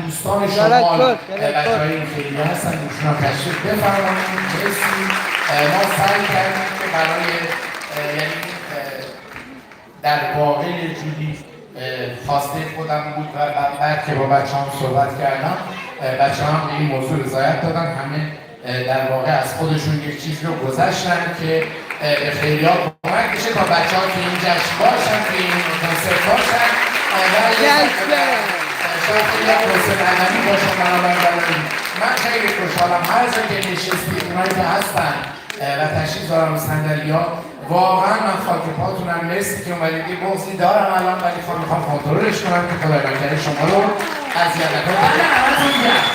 دوستان شمال بچه‌های این خیلی هستن دوستان تشریف بفرمایید. مرسی. ما سعی کردیم که برای یعنی در واقع یه جوری خواسته خودم بود و بعد که با بچه‌هام صحبت کردم بچه‌هام به این موضوع رضایت دادن. همه در واقع از خودشون یک چیز رو گذاشتن که به خیلی‌ها کمک بشه تا بچه‌ها که این جشن باشن که این کنسرت باشن شاید خیلی کنسرت علمی باشن. بنابراین من خیلی خوشحالم هر جا که نشستید اونایی که هستن و تشریف دارم به صندلی‌ها واقعا من خاک پاتونم. مرسی که اومدید. یه بغضی دارم الان ولی میخوام کنترلش کنم که خدای نکرده شما رو اذیت نکنم. همتون گرم.